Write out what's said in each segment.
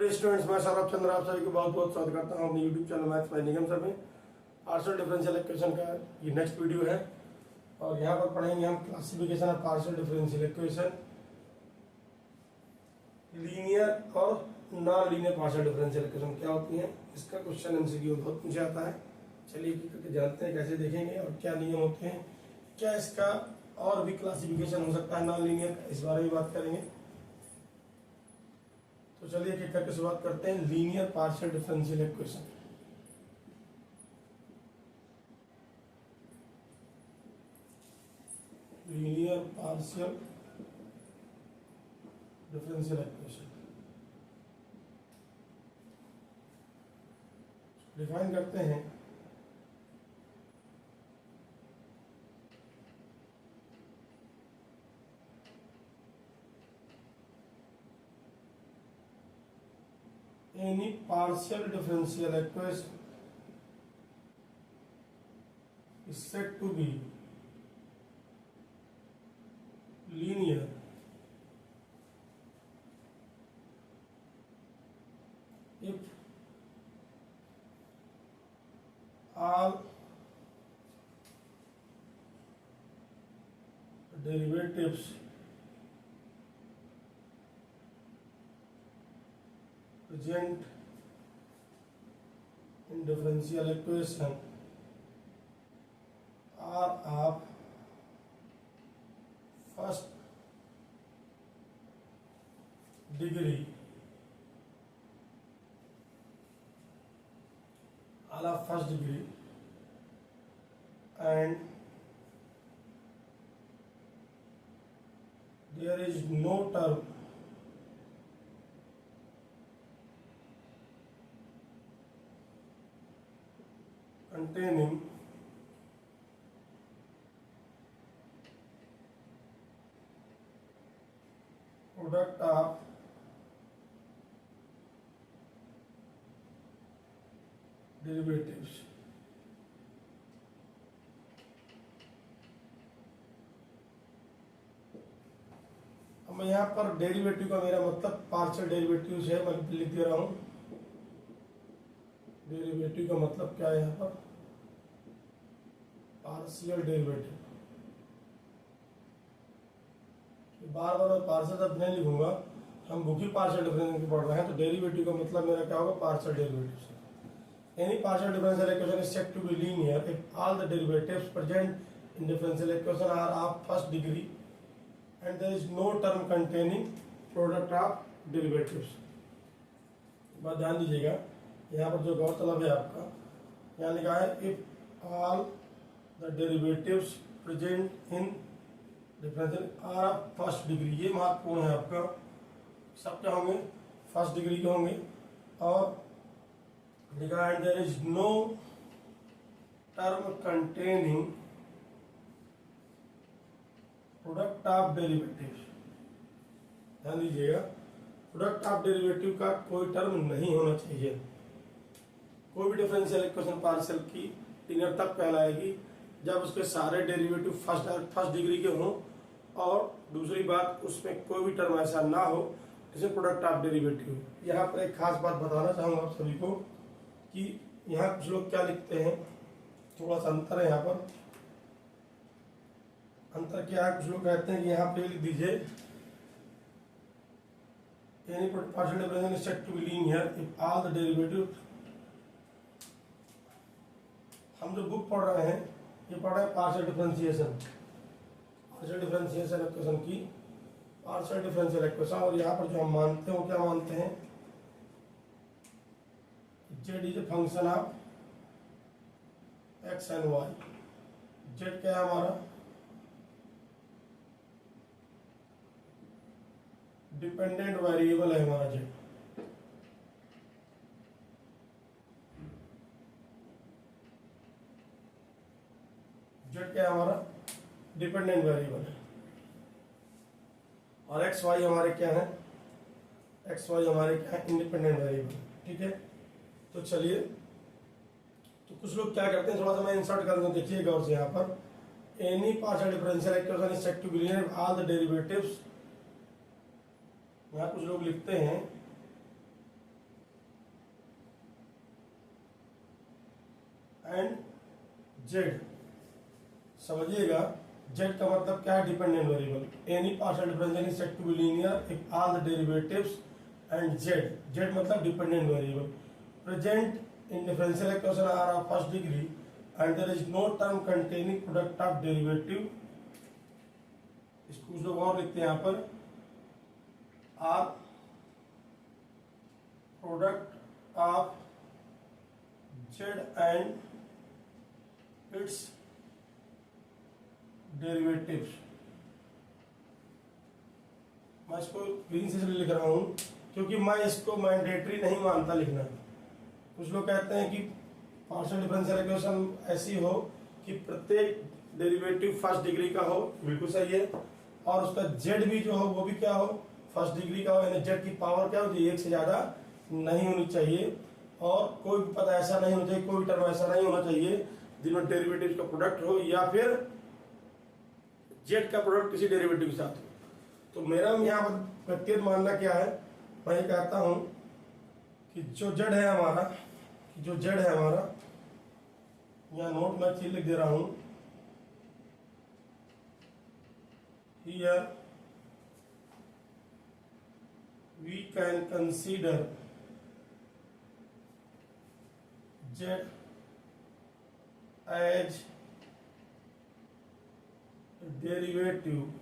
Students, मैं सौरभ चंद्र आप सभी को बहुत बहुत स्वागत करता हूं अपने YouTube channel maths by Nigam sir में। पार्शियल डिफरेंशियल इक्वेशन का ये नेक्स्ट वीडियो है और यहाँ पर पढ़ेंगे हम classification of partial differential equation, linear और non linear partial differential equation क्या होती हैं। इसका क्वेश्चन एमसीक्यू बहुत पूछा जाता है। चलिए करके जानते हैं कैसे देखेंगे और क्या नियम होते हैं, क्या इसका और भी क्लासिफिकेशन हो सकता है नॉन लीनियर, इस बारे में बात करेंगे। तो चलिए एक करके शुरुआत करते हैं। Linear partial differential equation, linear partial differential equation define करते हैं। Any partial differential equation is said to be linear if all derivatives present in differential equation are of first degree, all of first degree, and there is no term containing product of derivatives। अब मैं यहाँ पर derivative का मेरा मतलब partial derivative है, मैं लिख दे रहा हूँ। डेरिवेटिव का मतलब क्या है यहाँ पर, पार्शियल डेरिवेटिव। बार बार मैं पार्शियल शब्द नहीं लिखूंगा, हम बुक ही पार्शियल डिफरेंशियल पढ़ रहे हैं, तो डेरिवेटिव का मतलब मेरा क्या होगा, पार्शियल डेरिवेटिव से। Any partial differential equation is said to be linear if all the derivatives present in differential equation are of first degree and there is no term containing product of derivatives। बात ध्यान दीजिएगा, यहाँ पर जो गौरतलब है आपका, यहाँ लिखा है if all the derivatives present in differential are of first degree। ये महत्वपूर्ण है आपका, सब क्या होंगे, फर्स्ट डिग्री के होंगे। और लिखा है there is no term containing product of derivatives. ध्यान दीजिएगा, प्रोडक्ट ऑफ डेरिवेटिव का कोई टर्म नहीं होना चाहिए। कोई भी डिफरेंशियल इक्वेशन पार्शियल की लीनियर तब कहलाएगी जब उसके सारे डेरिवेटिव फर्स्ट डिग्री के हों, और दूसरी बात उसमें कोई भी टर्म ऐसा ना हो जिसे प्रोडक्ट ऑफ डेरिवेटिव। यहाँ पर एक खास बात बताना चाहूंगा आप सभी को कि यहाँ कुछ लोग क्या लिखते हैं, थोड़ा सा अंतर है यहाँ पर। अंतर क्या है, कुछ लोग कहते हैं कि यहाँ पे लिख दीजिए any partial differential is said to be linear if all the derivative. हम जो बुक पढ़ रहे हैं ये पढ़ रहे हैं partial differentiation, partial differentiation equation की पार्शियल डिफरेंशियल इक्वेशन। और यहाँ पर जो हम मानते हैं वो क्या मानते हैं, z is a function of x and y। z क्या है हमारा, डिपेंडेंट वेरिएबल है हमारा z। z क्या है हमारा, डिपेंडेंट वेरिएबल है। और एक्स वाई हमारे क्या है, एक्स वाई हमारे क्या है, इंडिपेंडेंट वेरिएबल। ठीक है, तो चलिए, तो कुछ लोग क्या करते हैं, थोड़ा सा मैं इंसर्ट कर दूं, देखिए गौर से यहाँ पर। Any partial differential equation is said to be linear if all the derivatives. यहाँ कुछ लोग लिखते हैं एंड जेड। समझिएगा, जेड का मतलब क्या है, dependent variable. Any partial differential is said to be linear if all the derivatives and Z, Z मतलब dependent variable present in differential equation are of first degree and there is no term containing product of derivative। इसको कुछ लोग और लिखते हैं यहाँ पर, are product of z and its derivatives. मैं इसको ग्रीन से लिख रहा हूं क्योंकि मैं इसको मैंडेटरी नहीं मानता लिखना। कुछ लोग कहते हैं कि पार्शियल डिफरेंशियल इक्वेशन ऐसी हो कि प्रत्येक डेरिवेटिव फर्स्ट डिग्री का हो, बिल्कुल सही है, और उसका जेड भी जो हो वो भी क्या हो, फर्स्ट डिग्री का हो, यानी जेड की पावर क्या होती है, एक से ज्यादा नहीं होनी चाहिए, और कोई भी पद ऐसा नहीं होना चाहिए, कोई टर्म ऐसा नहीं होना चाहिए जिनमें डेरिवेटिव का प्रोडक्ट हो या फिर जेड का प्रोडक्ट किसी डेरिवेटिव के साथ हो। तो मेरा यहाँ पर व्यक्तिगत मानना क्या है, मैं ये कहता हूं कि जो जेड है हमारा, यहाँ नोट में चीज लिख दे रहा हूं, here we can consider z as derivative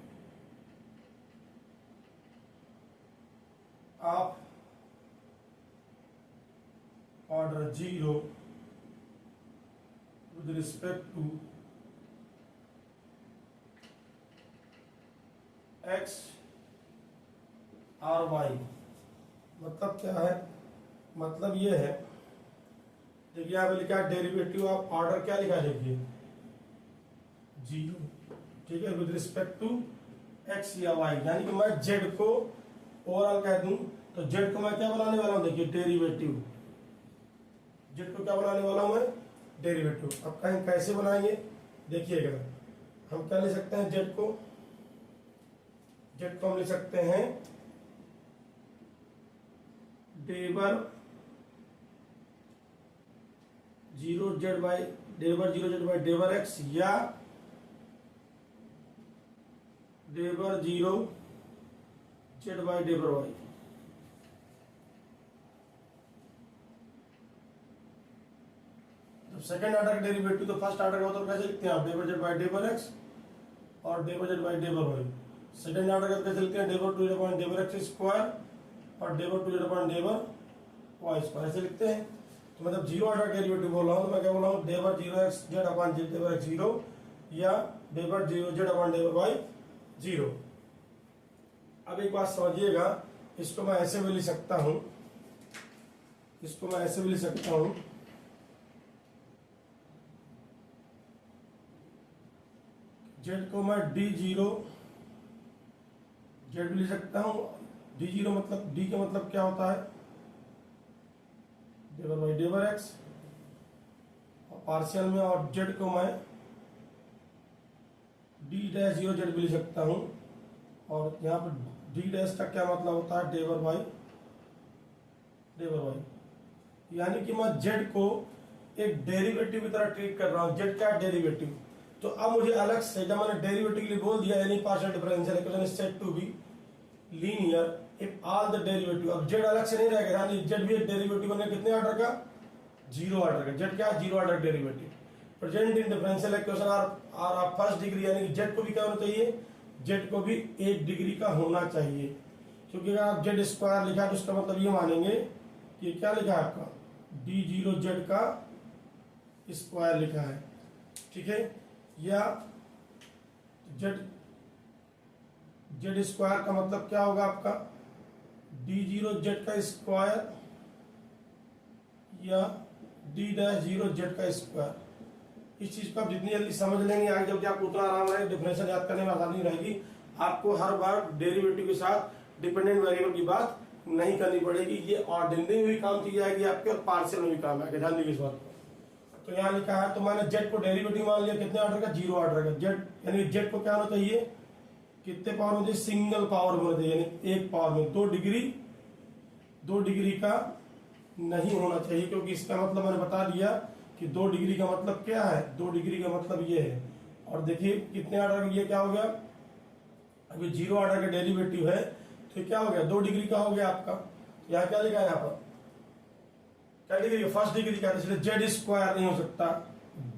of order 0 with respect to x और y। मतलब क्या है, मतलब ये है, देखिए यहाँ पे लिखा है डेरिवेटिव ऑफ ऑर्डर, क्या लिखा है देखिए 0, ठीक है, विद रिस्पेक्ट टू x या y, यानी कि मैं z को ओवरऑल कह दूं तो z को मैं क्या बनाने वाला हूं, देखिए डेरिवेटिव, जेड को क्या बनाने वाला हूं मैं, डेरिवेटिव। अब कहीं कैसे बनाएंगे देखिएगा, हम क्या ले सकते हैं, जेड को हम ले सकते हैं डेबर 0 जेड बाई डेबर एक्स, या डेबर 0 जेड बाई डेबर वाई। सेकेंड ऑर्डर का डेरिवेटिव तो फर्स्ट ऑर्डर का होता है, कैसे लिखते हैं आप, डेबर जेड बाई डेबर एक्स और डेबर जेड बाई डेबर वाई। सेकेंड ऑर्डर का कैसे लिखते हैं, डेबर 2 जेड अपॉन डेबर एक्स स्क्वायर और डेबर 2 जेड अपॉन डेबर वाई स्क्वायर, ऐसे लिखते हैं। तो मतलब जीरो ऑर्डर डेरिवेटिव बोल रहा हूँ तो मैं क्या बोल रहा हूँ, डेबर 0 एक्स जेड अपॉन डेबर एक्स 0 या डेबर 0 जेड अपॉन डेबर वाई 0। अब एक बात समझिएगा, इसको मैं ऐसे भी लिख सकता हूँ, जेड को मैं d0 जेड भी लिख सकता हूं। d0 मतलब d का मतलब क्या होता है, डेबर बाई डेबर एक्स और पार्शियल में, और जेड को मैं d-0 जेड भी लिख सकता हूं, और यहाँ पर d' का क्या मतलब होता है, डेबर बाई डेबर वाई, यानी कि मैं जेड को एक डेरिवेटिव की तरह ट्रीट कर रहा हूं। जेड क्या है, डेरिवेटिव। तो अब मुझे अलग से, जब मैंने डेरिवेटिव के लिए बोल दिया, यानी partial differential equation is said to be linear if all the derivative, अब जेड अलग से नहीं रहेगा, यानी जेड भी एक डेरिवेटिव बने कितने ऑर्डर का, 0 ऑर्डर का। जेड क्या, 0 order derivative present in differential equation are of first degree, यानी कि जेड को भी क्या होना चाहिए, जेड को भी 1 डिग्री का होना चाहिए, क्योंकि अगर आप जेड स्क्वायर लिखा है तो उसका मतलब ये मानेंगे कि क्या लिखा है आपका, d0 जेड का स्क्वायर लिखा है, ठीक है, या जेड स्क्वायर का मतलब क्या होगा आपका, d0 जेड का स्क्वायर या d-0 जेड का स्क्वायर। इस चीज को आप जितनी जल्दी समझ लेंगे आगे जबकि आपको उतना आराम रहेगा, डिफरेंशियल याद करने में आसानी रहेगी, आपको हर बार डेरिवेटिव के साथ डिपेंडेंट वेरिएबल की बात नहीं करनी पड़ेगी। ये ऑर्डिनरी में भी काम की जाएगी आपके, और पार्शियल में भी काम आएगा, ध्यान दीजिए इस बात को। तो यहाँ लिखा है, तो मैंने जेड को डेरिवेटिव मान लिया, कितने ऑर्डर का, 0 ऑर्डर का। जेड यानी जेड को क्या होना चाहिए, कितने पावर में, सिंगल पावर में होना चाहिए, यानी 1 पावर में, 2 डिग्री का नहीं होना चाहिए, क्योंकि इसका मतलब मैंने बता दिया कि 2 डिग्री का मतलब क्या है, 2 डिग्री का मतलब ये है। और देखिए कितने ऑर्डर का, ये क्या हो गया, अभी 0 ऑर्डर का डेरिवेटिव है तो क्या हो गया, 2 डिग्री का हो गया आपका। तो यहाँ क्या लिखा है, यहाँ पर क्या डिग्री, फर्स्ट डिग्री का, इसलिए जेड स्क्वायर नहीं हो सकता,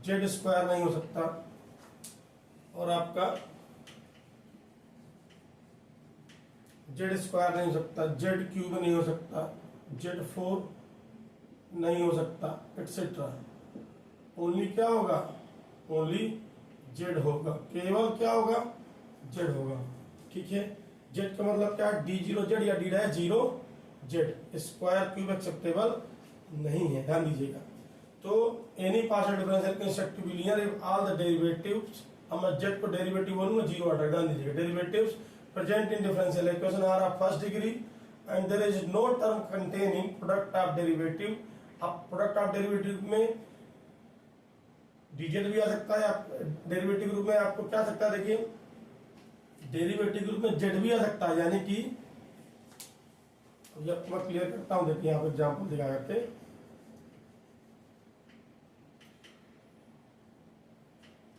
जेड स्क्वायर नहीं हो सकता। और आपका जेड स्क्वायर नहीं हो सकता, जेड क्यूब नहीं हो सकता, जेड 4 नहीं हो सकता, एक्सेट्रा। ओनली क्या होगा, ओनली जेड होगा, केवल क्या होगा, जेड होगा। ठीक है, जेड का मतलब क्या है, d0 जेड या d0 Z, square cube acceptable नहीं है, ध्यान दीजिएगा। तो any partial differential construct to be linear if all the derivatives, अब मैं जेड को डेरिवेटिव बोलूंगा 0 ऑर्डर, ध्यान दीजिएगा, derivatives present in differential equation are of first degree and there is no term containing product of derivative. अब product of derivative में dz भी आ सकता है, आप डेरिवेटिव रूप में आपको क्या आ सकता है, देखिए डेरिवेटिव रूप में z भी आ सकता है, यानी कि जब मैं क्लियर करता हूं, देखिए यहाँ पे एग्जांपल दिखा करके,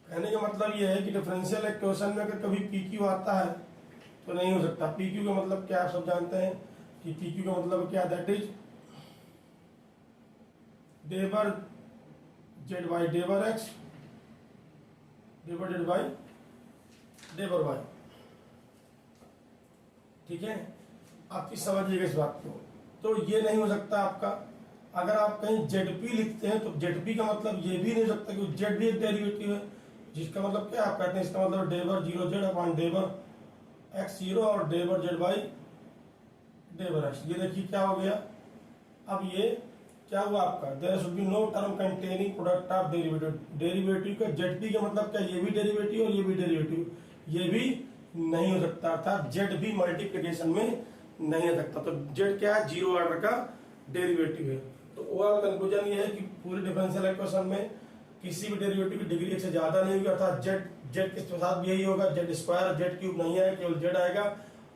कहने का मतलब ये है कि डिफरेंशियल इक्वेशन में अगर कभी PQ आता है तो नहीं हो सकता। PQ का मतलब क्या, आप सब जानते हैं कि PQ का मतलब क्या, दैट इज डेबर Z by डेबर X divided by डेबर वाई। ठीक है, आप चीज समझिएगा इस बात को। तो ये नहीं हो सकता आपका। अगर आप कहीं जेडपी लिखते हैं तो जेडपी का मतलब ये भी नहीं हो सकता कि जेड भी एक डेरिवेटिव है, जिसका मतलब क्या आप कहते हैं, इसका मतलब डेबर 0 जेड अपॉन डेबर एक्स 0 और डेबर जेड बाई डेबर एक्स। ये देखिए क्या हो गया, अब ये क्या हुआ आपका, there should be no term containing product of derivative. Derivative का जेड पी का मतलब क्या, ये भी डेरिवेटिव और ये भी डेरिवेटिव, ये भी नहीं हो सकता, अर्थात जेड भी मल्टीप्लिकेशन में नहीं हो सकता। तो जेड क्या है, 0 ऑर्डर का डेरिवेटिव है। तो ओवरऑल कंक्लूजन ये है कि पूरे डिफरेंशियल इक्वेशन में किसी भी डेरिवेटिव की डिग्री 1 से ज्यादा नहीं होगी, अर्थात जेड जेड के साथ भी यही होगा, जेड स्क्वायर जेड क्यूब नहीं है, केवल जेड आएगा।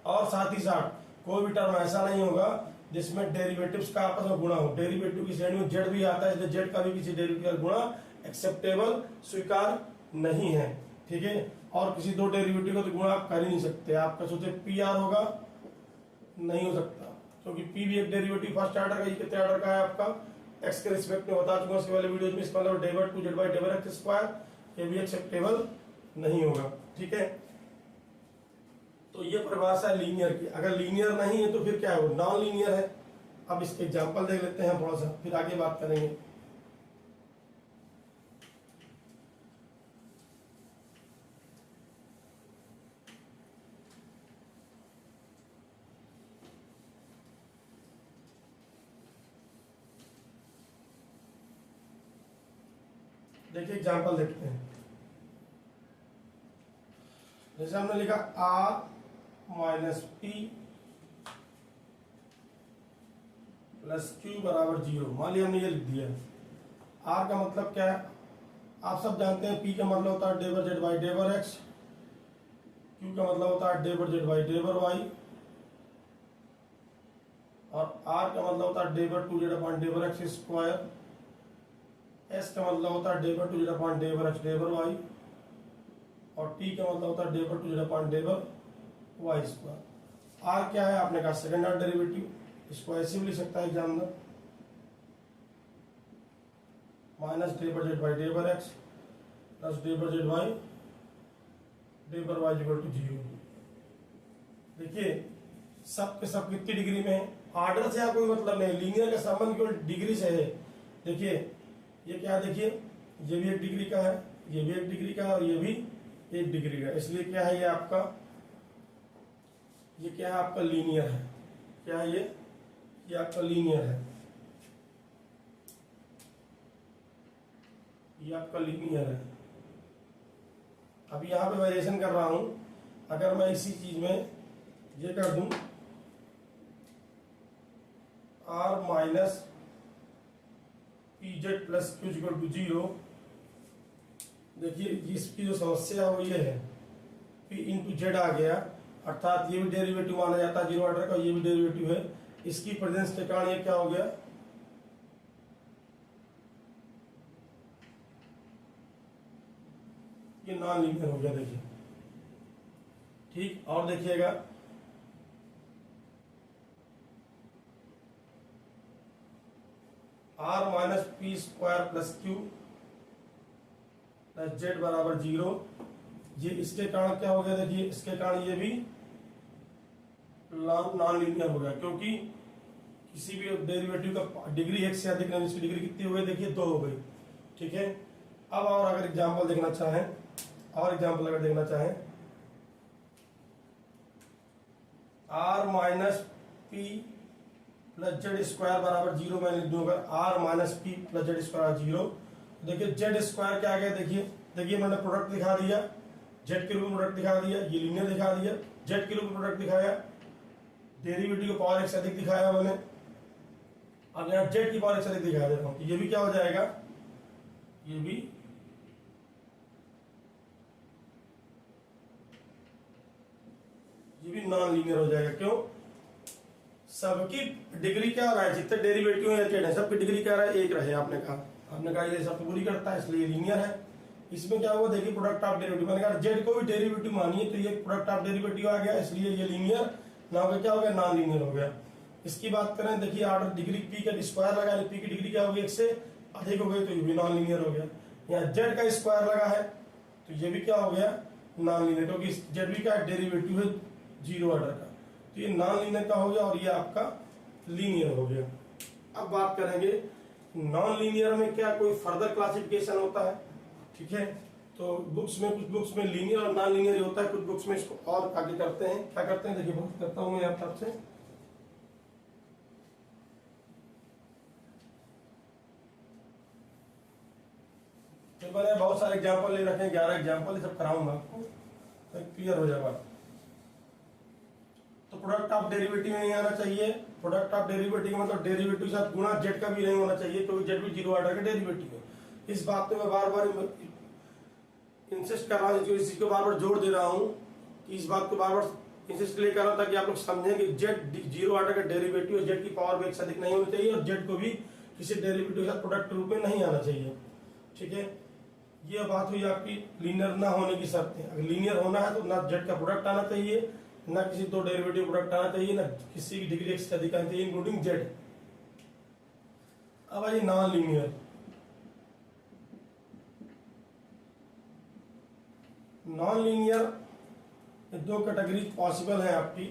और साथ ही साथ कोई भी टर्म ऐसा नहीं होगा जिसमें डेरिवेटिव्स का आपस में गुणा हो। डेरिवेटिव की श्रेणी में जेड भी आता है, इसलिए जेड का भी किसी डेरिवेटिव का गुणा एक्सेप्टेबल, स्वीकार नहीं है। ठीक है, और किसी 2 डेरिवेटिव का तो गुणा आप कर ही नहीं सकते। आपका सोचे पी आर होगा, नहीं हो सकता, क्योंकि पी भी एक डेरिवेटिव फर्स्ट ऑर्डर का, ये कितने ऑर्डर का है आपका, एक्स के रिस्पेक्ट में बता चुका उसके वाले वीडियोज में। इसका मतलब डेबर 2 जेड बाई डेबर एक्स स्क्वायर, ये भी एक्सेप्टेबल नहीं होगा। ठीक है, तो ये परिभाषा है लीनियर की। अगर लीनियर नहीं है तो फिर क्या है, वो नॉन लीनियर है। अब इसके एग्जांपल देख लेते हैं थोड़ा सा, फिर आगे बात करेंगे। देखिए एग्जांपल देखते हैं। जैसे हमने लिखा r minus p plus Q बराबर 0। मान लिया हमने ये लिख दिया। r का मतलब क्या है, आप सब जानते हैं। p का मतलब होता है डेबर जेड बाई डेबर एक्स, q का मतलब होता है डेबर जेड बाई डेबर वाई, और r का मतलब होता है डेबर 2 Z upon डेबर x square, s का मतलब होता है डेबर 2 जेड अपॉन डेबर एक्स डेबर वाई, और t का मतलब होता है डेबर 2 Z upon डेबर Y square. r क्या है, आपने कहा सेकंड ऑर्डर डेरिवेटिव, इसको ऐसे भी लिख सकता है examiner, minus डेबर Z by डेबर X plus डेबर Z Y डेबर वाई इक्वल टू 0। देखिए सब के सब कितनी डिग्री में है, ऑर्डर से कोई मतलब नहीं, लीनियर का संबंध केवल डिग्री से है। देखिए ये क्या है, देखिए ये भी 1 डिग्री का है, ये भी 1 डिग्री का है, और ये भी 1 डिग्री का। इसलिए क्या है, ये आपका, ये क्या है आपका लीनियर है। क्या है ये आपका लीनियर है, ये आपका लीनियर है। अब यहाँ पे वेरिएशन कर रहा हूं, अगर मैं इसी चीज में ये कर दूं r minus p z plus q equal to 0। देखिए इसकी जो समस्या है वो ये है, p इंटू जेड आ गया, अर्थात ये भी डेरिवेटिव माना जाता है 0 ऑर्डर का, ये भी डेरिवेटिव है। इसकी प्रेजेंस के कारण ये क्या हो गया, ये नॉन लीनियर हो गया। देखिए ठीक, और देखिएगा r minus p square plus q plus z बराबर 0। ये इसके कारण क्या हो गया, देखिए इसके कारण ये भी नॉन लीनियर हो गया, क्योंकि किसी भी डेरिवेटिव का डिग्री एक से अधिक नहीं, इसकी डिग्री कितनी हो गई, देखिए 2 हो गई। ठीक है, अब और अगर एग्जांपल देखना चाहें, और एग्जांपल अगर देखना चाहें, r minus p plus z square बराबर 0 मैं लिख दूंगा, r minus p plus z square 0। देखिए जेड स्क्वायर क्या आ गया, देखिए मैंने प्रोडक्ट दिखा दिया, जेड के रूप में प्रोडक्ट दिखा दिया, ये लीनियर दिखा दिया, जेड के रूप में प्रोडक्ट दिखाया, डेरिवेटिव को पावर एक से अधिक दिखाया मैंने। अब यहाँ जेड की पावर एक से अधिक दिखा देता हूँ, ये भी क्या हो जाएगा, ये भी नॉन लीनियर हो जाएगा। क्यों, सबकी डिग्री क्या रहा है, जितने डेरिवेटिव है सबकी डिग्री क्या रहा है, एक रहे। आपने कहा ये सब पूरी करता है इसलिए लीनियर है। इसमें क्या हुआ, देखिए प्रोडक्ट ऑफ डेरिवेटिव, मैंने कहा जेड को भी डेरिवेटिव मानिए तो ये प्रोडक्ट ऑफ डेरिवेटिव आ गया, इसलिए ये लीनियर ना हो गया, क्या हो गया, नॉन लीनियर हो गया। इसकी बात करें, देखिए ऑर्डर डिग्री पी का स्क्वायर लगा, पी की डिग्री क्या हो गई, एक से अधिक हो गई, तो ये भी नॉन लीनियर हो गया। यहाँ जेड का स्क्वायर लगा है तो ये भी क्या हो गया, नॉन लीनियर, क्योंकि जेड भी का डेरिवेटिव है 0 ऑर्डर का, तो ये नॉन लीनियर का हो गया और ये आपका लीनियर हो गया। अब बात करेंगे नॉन लीनियर में क्या कोई फर्दर क्लासिफिकेशन होता है। ठीक है, तो बुक्स में, कुछ बुक्स में लीनियर और नॉन लीनियर होता है, कुछ बुक्स में इसको और आगे करते हैं। क्या करते हैं, देखिए बात करता हूं मैं आपसे। तो मैंने बहुत सारे एग्जाम्पल ले रखे हैं, 11 एग्जाम्पल, सब कराऊंगा आपको तो क्लियर हो जाएगा। तो प्रोडक्ट ऑफ डेरिवेटिव नहीं आना चाहिए, प्रोडक्ट ऑफ डेरिवेटिव मतलब डेरिवेटिव के साथ गुणा जेड का भी नहीं होना चाहिए, क्योंकि जेड भी 0 ऑर्डर का डेरिवेटिव है। इस बात पे मैं बार बार इंसिस्ट कर रहा हूँ, इस चीज को बार बार जोड़ दे रहा हूँ कि इस बात को बार बार इंसिस्ट ले कर रहा हूँ ताकि आप लोग समझें कि जेड 0 ऑर्डर का डेरिवेटिव, जेड की पावर भी एक से अधिक नहीं होनी चाहिए और जेड को भी किसी डेरिवेटिव के साथ प्रोडक्ट रूप में नहीं आना चाहिए। ठीक है, ये बात हुई आपकी लीनियर ना होने की शर्त है। अगर लीनियर होना है तो ना जेड का प्रोडक्ट आना चाहिए, ना किसी 2 डेरिवेटिव प्रोडक्ट आना चाहिए, ना किसी की डिग्री एक से अधिक आनी चाहिए इंक्लूडिंग जेड। अब आइए non linear. Non linear 2 category possible है आपकी,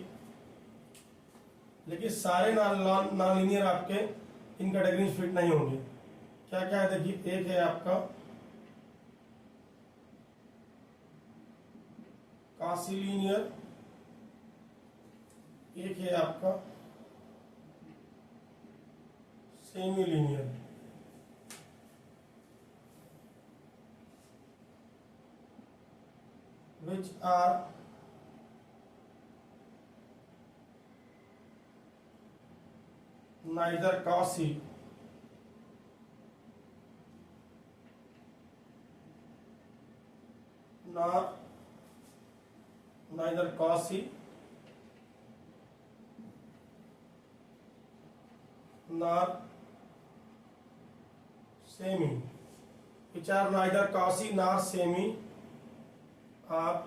लेकिन सारे नॉन लीनियर आपके इन कैटेगरी फिट नहीं होंगे। क्या क्या है, देखिए एक है आपका काशी लीनियर, एक है आपका semi linear. which are neither Cauchy nor neither Cauchy nor semi, which are neither Cauchy nor semi are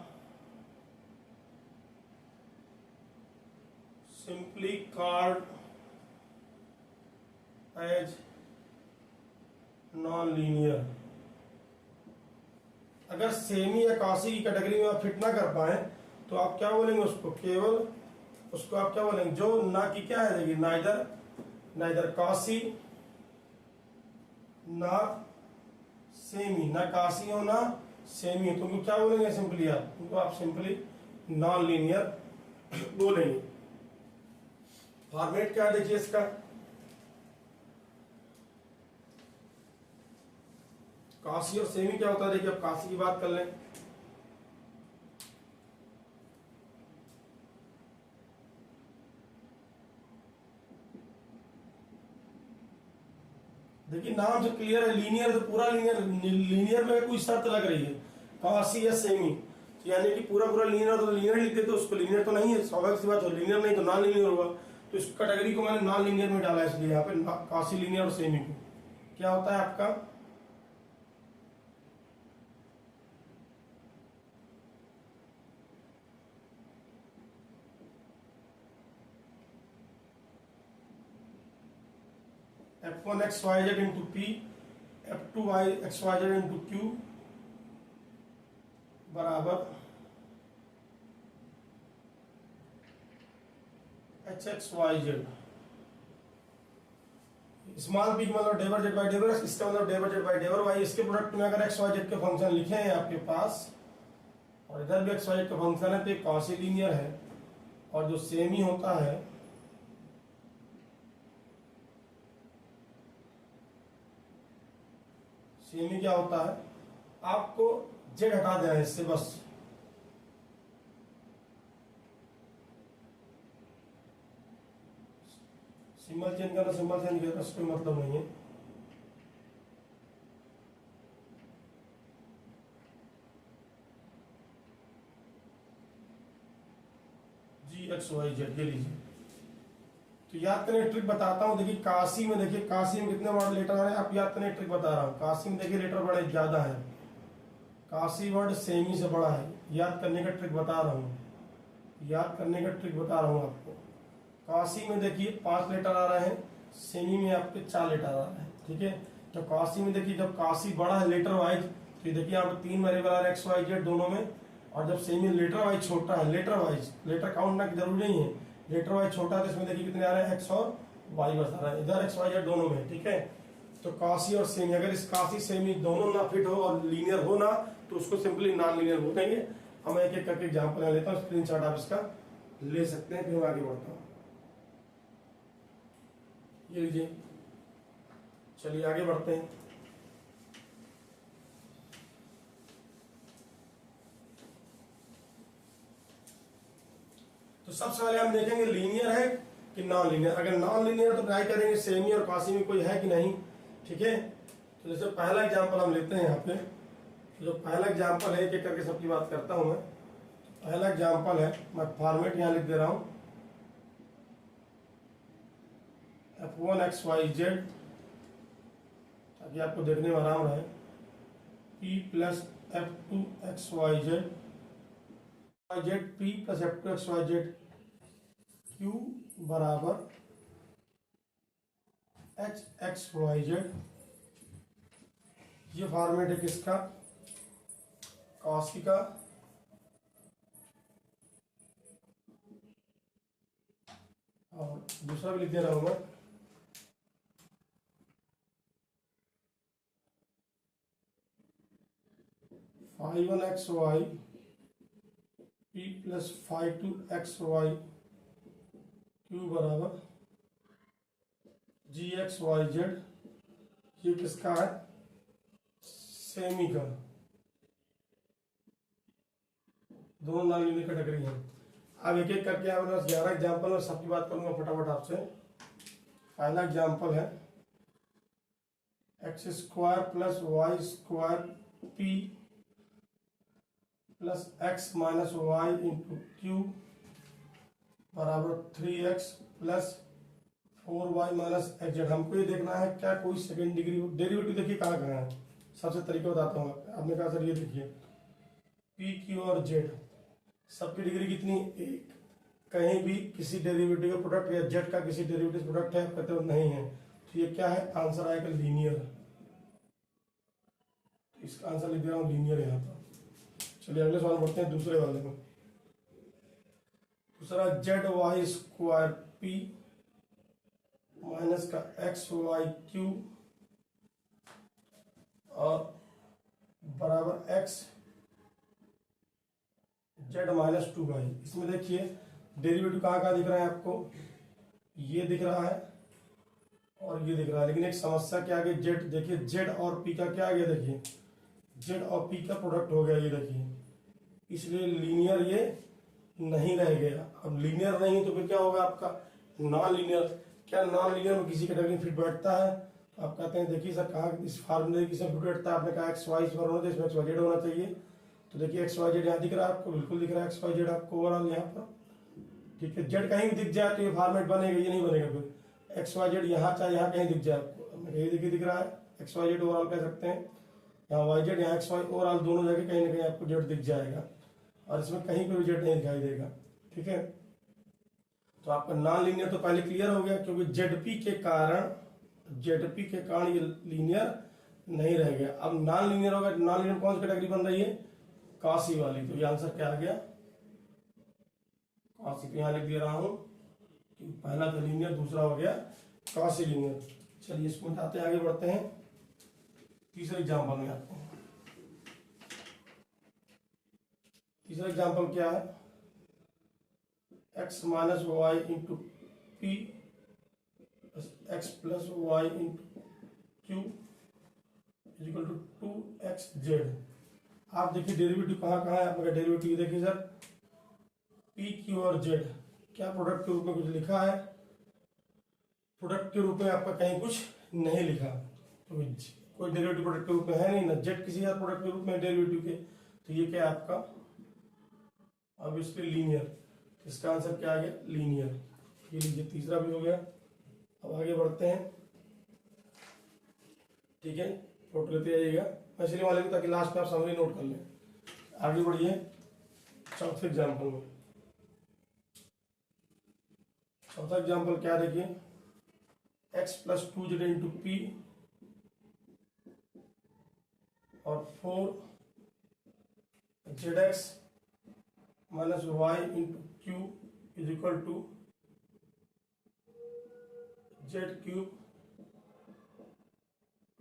simply called as non-linear। अगर सेमी या काशी की कैटेगरी में आप फिट ना कर पाए तो आप क्या बोलेंगे उसको, केवल उसको आप क्या बोलेंगे, जो ना कि क्या है, देखिए नाइदर काशी ना सेमी, ना काशी हो ना सेमी, तो उनको क्या बोलेंगे सिंपली, आप सिंपली नॉन लीनियर बोलेंगे। फॉर्मेट क्या है, देखिए इसका काशी और सेमी क्या होता है, देखिए अब काशी की बात कर लें। देखिए नाम से क्लियर है, लीनियर तो पूरा लीनियर, लीनियर में कोई शर्त लग रही है काशी या सेमी, यानी कि पूरा लीनियर, तो लीनियर लिखते तो उसको लीनियर तो नहीं है, स्वाभाविक सी बात है, लीनियर नहीं तो नॉन लीनियर होगा। तो इस कैटेगरी को मैंने नॉन लीनियर में डाला, इसलिए यहाँ पे काशी लीनियर और सेमी को क्या होता है आपका F1 XYZ into P, F2 XYZ into Q बराबर HXYZ। स्मॉल पी मतलब डेवर जेड बाई डेवर, इसका मतलब डेवर जेड बाई डेवर वाई। इसके प्रोडक्ट में अगर एक्स वाई जेड के फंक्शन लिखे हैं आपके पास और इधर भी एक्स वाई जेड का फंक्शन है तो ये कॉसी लीनियर है। और जो सेमी होता है सेमी क्या होता है, आपको जेड हटा देना है इससे बस। सिंबल चेंज करना, सिंबल चेंज करना कोई मतलब नहीं है। जी एक्स वाई जेड, ये लीजिए। तो याद करने ट्रिक बताता हूँ। देखिए काशी में, देखिए काशी में कितने वर्ड लेटर आ रहे हैं, आप याद करने ट्रिक बता रहा हूँ। काशी में देखिए लेटर बड़े ज्यादा है, काशी वर्ड सेमी से बड़ा है। याद करने का ट्रिक बता रहा हूँ, याद करने का ट्रिक बता रहा हूँ आपको। काशी में देखिए 5 लेटर आ रहे हैं, सेमी में आपके 4 लेटर आ रहे हैं, ठीक है। तो काशी में देखिए जब काशी बड़ा है लेटर वाइज, तो देखिए यहाँ पे 3 वेरिएबल आ रहे हैं एक्स वाई जेड दोनों में। और जब सेमी लेटर वाइज छोटा है, लेटर वाइज, लेटर काउंट ना की जरूरी नहीं है, लेटर वाइज छोटा है तो इसमें देखिए कितने आ रहे हैं, एक्स और वाई बस आ रहा है, इधर एक्स वाई जेड दोनों में, ठीक है। तो काशी और सेमी, अगर इस काशी सेमी दोनों ना फिट हो और लीनियर हो ना, तो उसको सिंपली नॉन लीनियर बोलेंगे। हम एक एक करके एग्जाम्पल लेता हूँ, स्क्रीनशॉट आप इसका ले सकते हैं, फिर मैं आगे बढ़ता हूँ। ये लीजिए, चलिए आगे बढ़ते हैं। तो सबसे पहले हम देखेंगे लीनियर है कि नॉन लीनियर। अगर नॉन लीनियर तो ट्राई करेंगे सेमी और काशी में कोई है कि नहीं, ठीक है। तो जैसे पहला एग्जांपल हम लेते हैं यहाँ पे। तो जो पहला एग्जांपल है, एक एक करके सबकी बात करता हूँ मैं। पहला एग्जांपल है, मैं फॉर्मेट यहाँ लिख दे रहा हूँ, F1 XYZ, ताकि आपको देखने में आराम रहे। P plus F2 XYZ, P plus F2 XYZ Q बराबर HXYZ। ये फॉर्मेट है किसका, काशी का। और दूसरा भी लिख दे रहा हूं मैं, phi1 XY P plus phi2 XY Q बराबर GXYZ। ये किसका है, सेमी का। दोनों नॉन लीनियर कैटेगरी है। अब एक एक करके हमारे पास 11 एग्जाम्पल और सबकी बात करूंगा फटाफट आपसे। पहला एग्जाम्पल है x square plus Y square p plus x minus y into q बराबर 3x plus 4y minus X Z. हमको ये देखना है क्या कोई सेकेंड डिग्री डेरिवेटिव। देखिए कहाँ कहाँ है, सबसे तरीका बताता हूँ आपने कहा सर ये देखिए पी क्यू और जेड सबकी डिग्री कितनी, एक। कहीं भी किसी डेरिवेटिव का प्रोडक्ट या जेड का किसी डेरिवेटिव प्रोडक्ट है, कहते हो नहीं है, तो ये क्या है, आंसर आएगा लीनियर। तो इसका आंसर लिख दे रहा हूँ लीनियर यहाँ पर। चलिए अगले सवाल बढ़ते हैं, दूसरे वाले में। दूसरा z y square p minus का एक्स वाई क्यू और बराबर एक्स जेड माइनस 2y। इसमें देखिए डेरिवेटिव कहाँ कहाँ दिख रहा है आपको, ये दिख रहा है और ये दिख रहा है। लेकिन एक समस्या क्या आ गई, जेड देखिए, जेड और पी का क्या आ गया, देखिए जेड और पी का प्रोडक्ट हो गया, ये देखिए, इसलिए लीनियर ये नहीं रह गया। अब लीनियर नहीं तो फिर क्या होगा आपका, नॉन लीनियर। क्या नॉन लीनियर में किसी कैटेगरी में फिट बैठता है, तो आप कहते हैं देखिए सर कहाँ इस फार्मूले की सब फिट बैठता है। आपने कहा एक्स वाई पर होना चाहिए, इसमें एक्स वाई जेड होना चाहिए। तो देखिए एक्स वाई जेड यहाँ दिख रहा है आपको, बिल्कुल दिख रहा है एक्स वाई जेड आपको ओवरऑल यहाँ पर, ठीक है। जेड कहीं भी दिख जाए तो ये फॉर्मेट बनेगा, ये नहीं बनेगा। फिर एक्स वाई जेड यहाँ चाहे यहाँ कहीं दिख जाए आपको, यही देखिए दिख रहा है एक्स वाई जेड ओवरऑल कह सकते हैं, यहाँ वाई जेड यहाँ एक्स वाई ओवरऑल दोनों जगह कहीं ना कहीं आपको जेड दिख जाएगा और इसमें कहीं पर भी जेड नहीं दिखाई देगा, ठीक है। तो आपका नॉन लीनियर तो पहले क्लियर हो गया, क्योंकि जेड पी के कारण जेड पी के कारण ये लीनियर नहीं रह गया। अब नॉन लीनियर होगा, नॉन लीनियर कौन सी कैटेगरी बन रही है, कॉसी वाली। तो ये आंसर क्या आ गया, कॉसी। तो यहां लिख दे रहा हूं कि पहला तो लीनियर, दूसरा हो गया कॉसी लीनियर। चलिए इसको मिटाते आगे बढ़ते हैं, तीसरे एग्जाम्पल में आते हैं। तीसरा एग्जाम्पल क्या है, x minus y into p x plus y into q equal to 2xz। आप देखिए डेरिवेटिव कहाँ कहाँ है आपका डेरिवेटिव, देखिए सर पी क्यू और जेड क्या प्रोडक्ट के रूप में कुछ लिखा है, प्रोडक्ट के रूप में आपका कहीं कुछ नहीं लिखा। तो कोई डेरिवेटिव प्रोडक्ट के रूप में है नहीं ना, जेड किसी और प्रोडक्ट के रूप में डेरिवेटिव के। तो ये क्या है आपका, अब इसके लीनियर, इसका आंसर क्या आ गया, लीनियर। ये लीजिए तीसरा भी हो गया। अब आगे बढ़ते हैं, ठीक है, नोट लेते आइएगा, मैं इसलिए वाले भी, ताकि लास्ट में आप समरी नोट कर लें। आगे बढ़िए चौथे एग्जाम्पल में। चौथा एग्जाम्पल क्या, देखिए x plus 2z into p और 4zx minus y into q is equal to z cube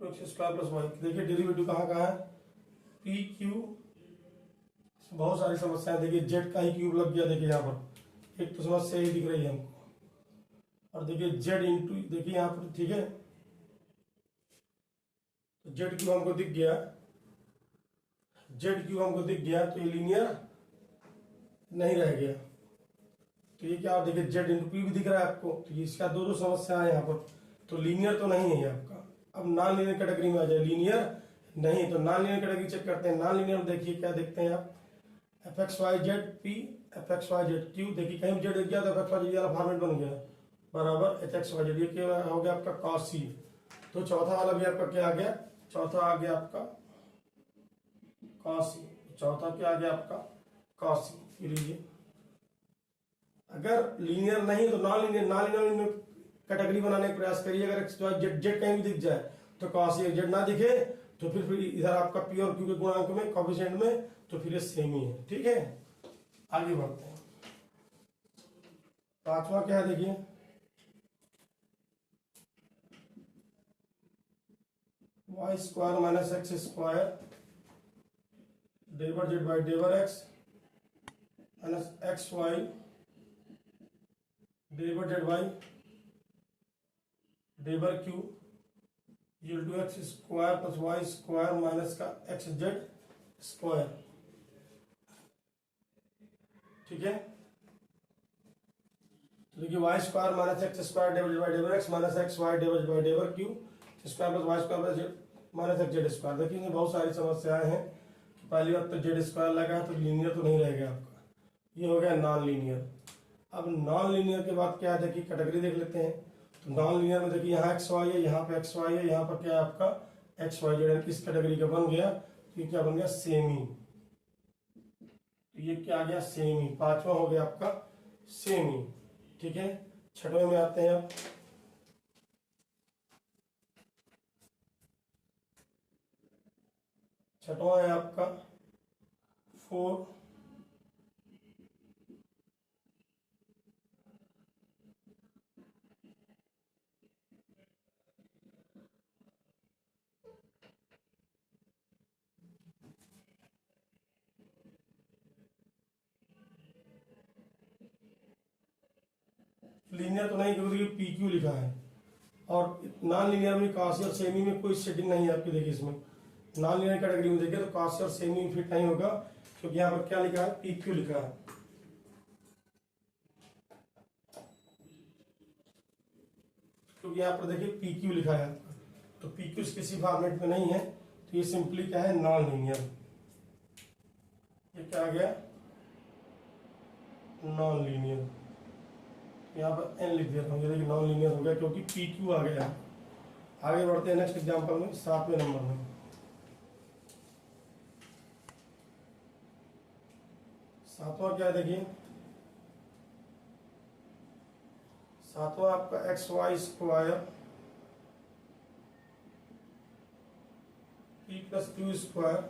two x square plus y. देखिए डेरिवेटिव कहाँ कहाँ है, पी क्यू, बहुत सारी समस्याएं। देखिए जेड का ही क्यूब लग गया, देखिए यहाँ पर एक तो समस्या ही दिख रही है हमको। और देखिए जेड इंटू, देखिए यहाँ पर, ठीक है, तो जेड क्यूब हमको दिख गया, जेड क्यूब हमको दिख गया, तो ये लीनियर नहीं रह गया। तो ये क्या, देखिए जेड इंटू पी भी दिख रहा है आपको, तो ये इसका दो समस्या है यहाँ पर। तो लीनियर तो नहीं है आपका। अब नॉन लीनियर कैटेगरी में आ जाए, लीनियर नहीं, तो नॉन लीनियर कैटेगरी चेक करते हैं। नॉन लीनियर में देखिए क्या देखते हैं आप, f x y z p f x y z q, देखिए कहीं जेड दिख गया तो एफ एक्स वाई जेड वाला फॉर्मेट बन गया, बराबर एच एक्स वाई जेड। ये क्या हो गया आपका, कॉस सी। तो चौथा वाला भी आपका क्या आ गया, चौथा आ गया आपका कॉस सी। चौथा क्या आ गया आपका, कॉस सी। लीजिए अगर लीनियर नहीं तो non linear, non linear category बनाने का प्रयास करिए। अगर जेड जेड कहीं भी दिख जाए तो कॉस सी, जेड ना दिखे तो फिर इधर आपका पी और क्यू के गुणांक में, कोएफिशिएंट में, तो फिर ये सेम ही है, ठीक है। आगे बढ़ते हैं, पांचवा क्या है, देखिए Y square minus X square डेवर Z by डेवर X minus X Y डेवर जेड बाई डेवर Q equal to x square plus Y square minus का एक्स जेड स्क्वायर, ठीक है। तो देखिए Y square minus X square डेवर Z by डेवर X minus X Y डेवर Z by डेवर Q square plus Y square plus Z minus X Z square. देखिए बहुत सारी समस्याएं हैं। पहली बात तो जेड स्क्वायर लगा तो लीनियर तो नहीं रहेगा आपका, ये हो गया नॉन लीनियर। अब नॉन लीनियर के बाद क्या है, देखिए कैटेगरी देख लेते हैं। तो नॉन लीनियर में देखिए यहाँ एक्स वाई है, यहाँ पे एक्स वाई है, यहाँ पर क्या है आपका एक्स वाई जेड, इस कैटेगरी का बन गया। तो ये क्या बन गया, सेमी। तो ये क्या आ गया, सेमी। पांचवा हो गया आपका सेमी, ठीक है। छठवें में आते हैं अब, छठवां है आपका 4 लीनियर तो नहीं, क्योंकि पी क्यू लिखा है। और नॉन लीनियर में काशी और सेमी में कोई सेटिंग नहीं है आपकी। देखिए इसमें नॉन लीनियर कैटेगरी में देखिए तो काशी और सेमी में फिट नहीं होगा, क्योंकि यहाँ पर क्या लिखा है, पी क्यू लिखा है। क्योंकि यहाँ पर देखिए पी क्यू लिखा है आपका, तो पी क्यू किसी फॉर्मेट में नहीं है, तो ये सिंपली क्या है, नॉन लीनियर। ये क्या आ गया, नॉन लीनियर। यहाँ पर एन लिख देता हूँ, ये देखिए नॉन लीनियर हो गया क्योंकि पी क्यू आ गया। आगे बढ़ते हैं नेक्स्ट एग्जांपल में, 7वें नंबर में। 7वां क्या है, देखिए 7वां आपका x y square plus q square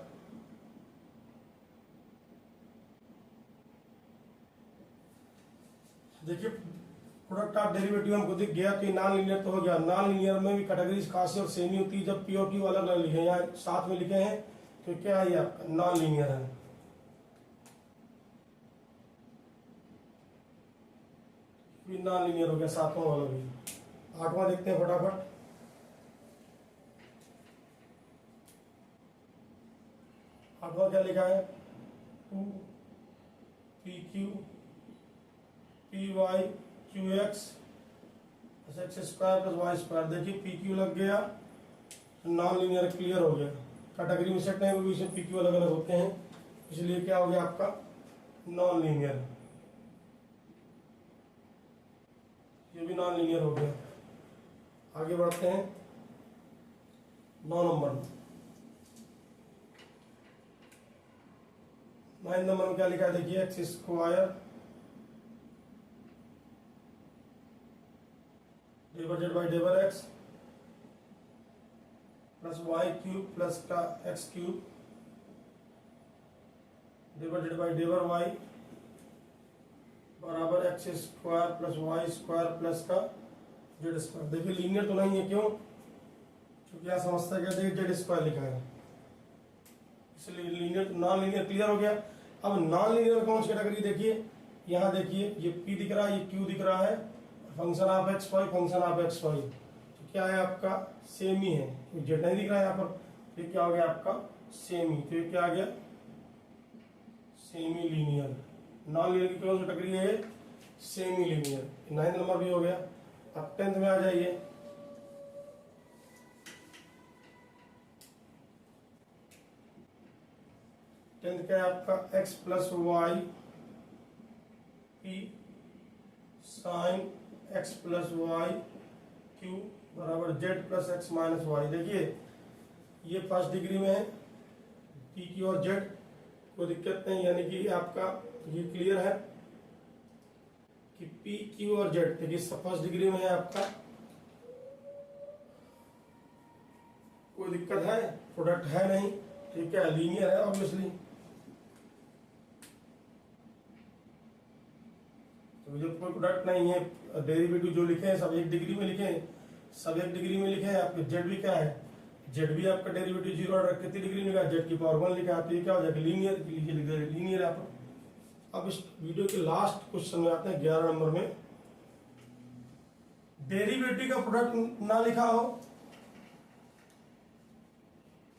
देखिए प्रोडक्ट ऑफ डेरिवेटिव हमको दिख गया तो ये नॉन लीनियर तो हो गया। नॉन लीनियर में भी कैटेगरी खासी और सेमी होती है। जब पी और क्यू अलग अलग लिखे यहाँ साथ में लिखे हैं तो क्या है, ये आपका नॉन लीनियर है। नॉन लीनियर हो गया सातवां वाला भी। आठवां देखते हैं फटाफट। आठवां क्या लिखा है, 2 PQ PY QX x square plus Y square. देखिए PQ लग गया, नॉन लीनियर क्लियर हो गया। कैटेगरी में सेट नहीं हुई, PQ अलग अलग होते हैं, इसलिए क्या हो गया आपका नॉन लीनियर। ये भी नॉन लीनियर हो गया। आगे बढ़ते हैं 9 नंबर में। 9 नंबर में क्या लिखा है देखिए, x square divided by डेवर x plus y cube plus का x cube divided by del y बराबर x square plus Y square plus का जेड स्क्वायर। देखिए लीनियर तो नहीं है, क्यों? क्योंकि यहाँ समझता क्या, देखिए जेड स्क्वायर लिखा है, इसलिए लीनियर नॉन लीनियर क्लियर हो गया। अब नॉन लीनियर कौन सी कैटेगरी देखिए, यहाँ देखिए ये पी दिख रहा है, ये क्यू दिख रहा है, function of x y, function of x y, तो क्या है आपका सेम ही है। जेड नहीं दिख रहा है यहाँ पर, तो क्या हो गया आपका सेम ही। तो ये क्या आ गया सेमी लीनियर। नॉन लीनियर की कौन सी कैटेगरी है, सेमी लीनियर। 9 नंबर भी हो गया। अब 10th में आ जाइए। टेंथ क्या है आपका, x plus y p sine x plus y q बराबर z plus x minus y. देखिए ये फर्स्ट डिग्री में है, पी क्यू और जेड, कोई दिक्कत नहीं, यानी कि आपका ये क्लियर है कि पी क्यू और जेड, देखिए फर्स्ट डिग्री में है आपका, कोई दिक्कत है, प्रोडक्ट है नहीं, ठीक है, लीनियर है ऑब्वियसली। तो जब कोई प्रोडक्ट नहीं है, डेरिवेटिव जो लिखे हैं सब एक डिग्री में लिखे हैं, सब एक डिग्री में लिखे हैं। आपके जेड भी क्या है, जेड भी आपका डेरिवेटिव 0 ऑर्डर कितनी डिग्री में लिखा है, जेड की पावर 1 लिखा है, तो ये क्या हो जाएगा लीनियर, लीनियर है आपका। अब इस वीडियो के लास्ट क्वेश्चन में आते हैं 11 नंबर में। डेरिवेटिव का प्रोडक्ट ना लिखा हो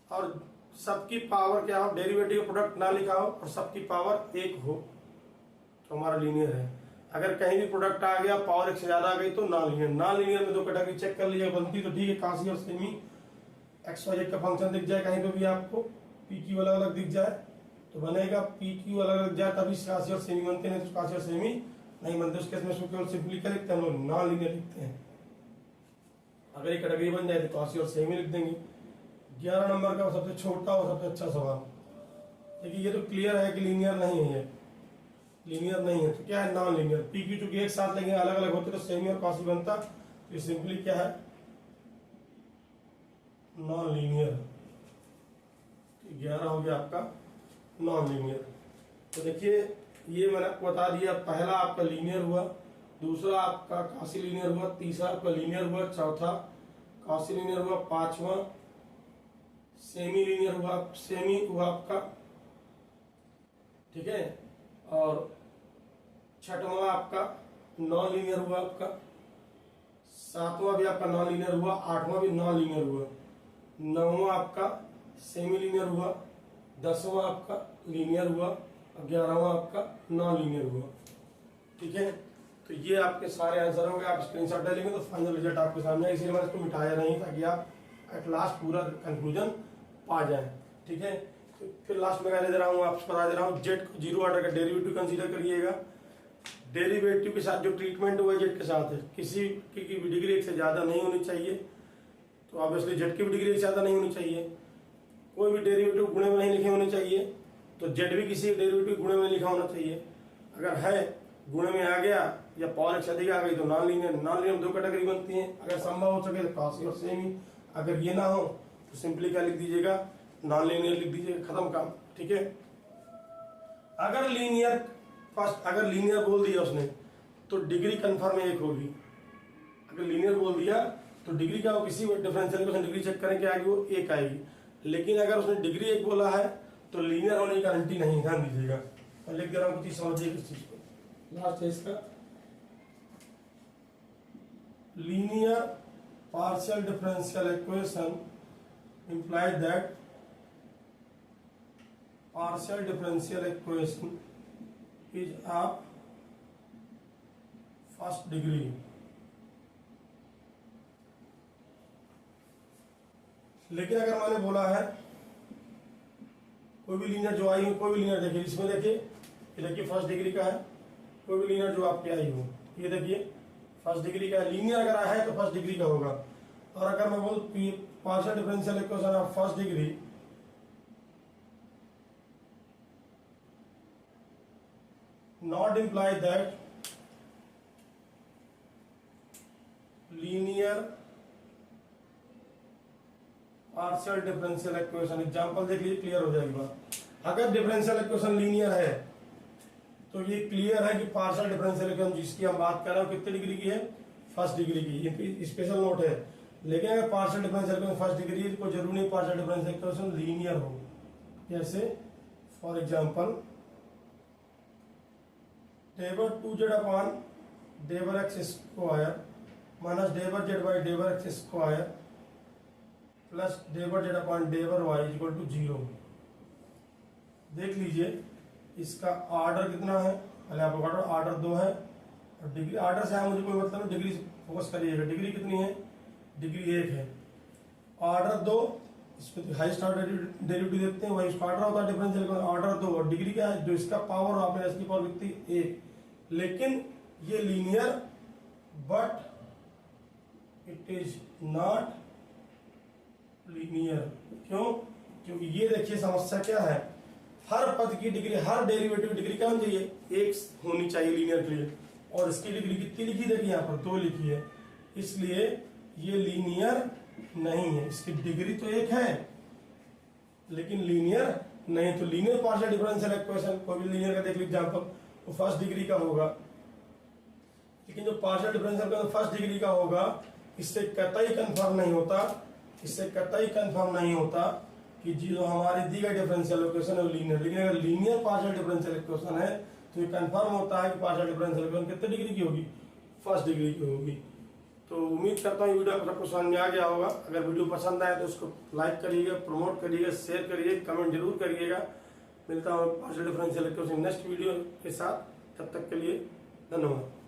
और सबकी पावर क्या हो, डेरिवेटिव का प्रोडक्ट ना लिखा हो और सबकी पावर 1 हो, तो हमारा लीनियर है। अगर कहीं भी प्रोडक्ट आ गया पावर 1 से ज्यादा आ गई तो नॉन लीनियर। नॉन लीनियर में 2 कैटेगरी चेक कर लीजिए, बनती तो ठीक है, काशी और सेमी। एक्स वाई जेड का फंक्शन दिख जाए कहीं पे भी आपको, पी क्यू अलग अलग दिख जाए तो बनेगा, पी क्यू अलग अलग जाए तभी काशी और सेमी बनते हैं, तो काशी और सेमी नहीं बनते। उसके में केवल सिंपली क्या लिखते हैं हम लोग, नॉन लीनियर लिखते हैं। अगर ये कैटेगरी बन जाए तो काशी और सेमी लिख देंगे। 11 नंबर का सबसे छोटा और सबसे अच्छा सवाल, देखिए ये तो क्लियर है कि लीनियर नहीं है, ये लीनियर नहीं है, तो क्या है नॉन लीनियर। पी क्यू चूंकि एक साथ लेंगे अलग अलग होते तो सेमी और काशी बनता, तो ये सिंपली क्या है नॉन लीनियर। 11 हो गया आपका नॉन लीनियर। तो देखिए ये मैंने आपको बता दिया, पहला आपका लीनियर हुआ, दूसरा आपका काशी लीनियर हुआ, तीसरा आपका लीनियर हुआ, चौथा काशी लीनियर हुआ, पांचवा सेमी लीनियर हुआ, सेमी हुआ आपका, ठीक है, और छठवां आपका नॉन लीनियर हुआ आपका, सातवां भी आपका नॉन लीनियर हुआ, आठवां भी नॉन लीनियर हुआ, नौवां आपका सेमी लीनियर हुआ, 10वां आपका लीनियर हुआ और 11वां आपका नॉन लीनियर हुआ, ठीक है। तो ये आपके सारे आंसर होंगे, आप स्क्रीनशॉट डालेंगे तो फाइनल रिजल्ट आपके सामने है। इसीलिए मैंने इसको मिटाया नहीं ताकि आप एट लास्ट पूरा कंक्लूजन पा जाए, ठीक है। तो फिर लास्ट में दे रहा हूँ, आपको बता दे रहा हूँ, जेड को 0 ऑर्डर का डेरिवेटिव कंसीडर करिएगा। डेरिवेटिव के साथ जो ट्रीटमेंट हुआ जेड के साथ है, किसी की भी डिग्री 1 से ज्यादा नहीं होनी चाहिए, तो ऑब्वियसली जेड की भी डिग्री 1 से ज्यादा नहीं होनी चाहिए। कोई भी डेरिवेटिव गुणे में नहीं लिखे होने चाहिए, तो जेड भी किसी डेरिवेटिव गुणे में लिखा होना चाहिए। अगर है गुणे में आ गया या पावर 1 से अधिक आ गई तो non linear. Non linear 2 category बनती है, अगर संभव हो सके तो काशी और सेमी। अगर ये ना हो तो सिंपली क्या लिख दीजिएगा, नॉन लीनियर लिख दीजिए, खत्म काम। ठीक है, अगर लीनियर बोल दिया उसने तो डिग्री कंफर्म 1 होगी। अगर लीनियर बोल दिया तो डिग्री क्या हो, किसी डिफरेंशियल इक्वेशन डिग्री चेक करें क्या आएगी, वो 1 आएगी। लेकिन अगर उसने डिग्री 1 बोला है तो लीनियर होने की गारंटी नहीं, ध्यान दीजिएगा। मैं लिख दे रहा हूँ, कुछ समझिए इस चीज को। लास्ट है इसका, linear partial differential equation implies that partial differential equation is of first degree। लेकिन अगर मैंने बोला है कोई भी लीनियर जो आई हो, कोई भी लीनियर देखिए, इसमें देखिए, ये देखिए फर्स्ट डिग्री का है, कोई भी लीनियर जो आपकी आई हो, ये देखिए फर्स्ट डिग्री का लीनियर अगर आया है तो फर्स्ट डिग्री का होगा। और अगर मैं बोलूं partial differential equation of first degree not imply that linear partial differential equation, example देख लीजिए, क्लियर हो जाएगी बात। अगर डिफरेंशियल इक्वेशन लीनियर है तो ये क्लियर है कि पार्शियल डिफरेंशियल इक्वेशन जिसकी हम बात कर रहे हो कितने डिग्री की है, फर्स्ट डिग्री की। ये स्पेशल नोट है। लेकिन अगर partial differential equation first degree है तो जरूरी नहीं पार्शियल डिफरेंशियल इक्वेशन लीनियर हो। जैसे for example del 2z upon डेबर x square minus डेबर Z by डेबर x square plus डेबर z upon डेबर Y equal to 0। देख लीजिए इसका ऑर्डर कितना है, पहले आप ऑर्डर 2 है और डिग्री ऑर्डर से मुझे कोई मतलब नहीं, डिग्री फोकस करिएगा। डिग्री कितनी है, डिग्री 1 है। ऑर्डर 2, इसमें हाईएस्ट ऑर्डर डेरिवेटिव देखते हैं, वही इसका ऑर्डर होता है डिफरेंशियल ऑर्डर 2। और डिग्री क्या है, जो इसका पावर आपने इसकी पावर कितनी 1। लेकिन ये linear but it is not linear. क्यों, क्योंकि ये देखिए समस्या क्या है, हर पद की डिग्री, हर डेरिवेटिव डिग्री क्या होनी चाहिए, 1 होनी चाहिए लीनियर के लिए। और इसकी डिग्री कितनी लिखी देखिए यहाँ पर 2 लिखी है, इसलिए ये लीनियर नहीं है। इसकी डिग्री तो 1 है लेकिन लीनियर नहीं। तो लीनियर पार्शियल डिफरेंशियल इक्वेशन कोई भी लीनियर का देख लीजिए एग्जांपल, वो फर्स्ट डिग्री का होगा। लेकिन जो partial differential equation first degree का होगा, इससे कतई कंफर्म नहीं होता, इससे कतई कंफर्म नहीं होता कि जो हमारी दी गई डिफरेंशियल इक्वेशन है वो लीनियर। लेकिन अगर लीनियर पार्शियल डिफरेंशियल इक्वेशन है तो ये कंफर्म होता है कि पार्शियल डिफरेंशियल इक्वेशन कितने डिग्री की होगी, फर्स्ट डिग्री की होगी। तो उम्मीद करता हूँ वीडियो आपको समझ में आ गया होगा। अगर वीडियो पसंद आए तो उसको लाइक करिएगा, प्रमोट करिएगा, शेयर करिए, कमेंट जरूर करिएगा। मिलता हूँ partial differential equation next video के साथ, तब तक के लिए धन्यवाद।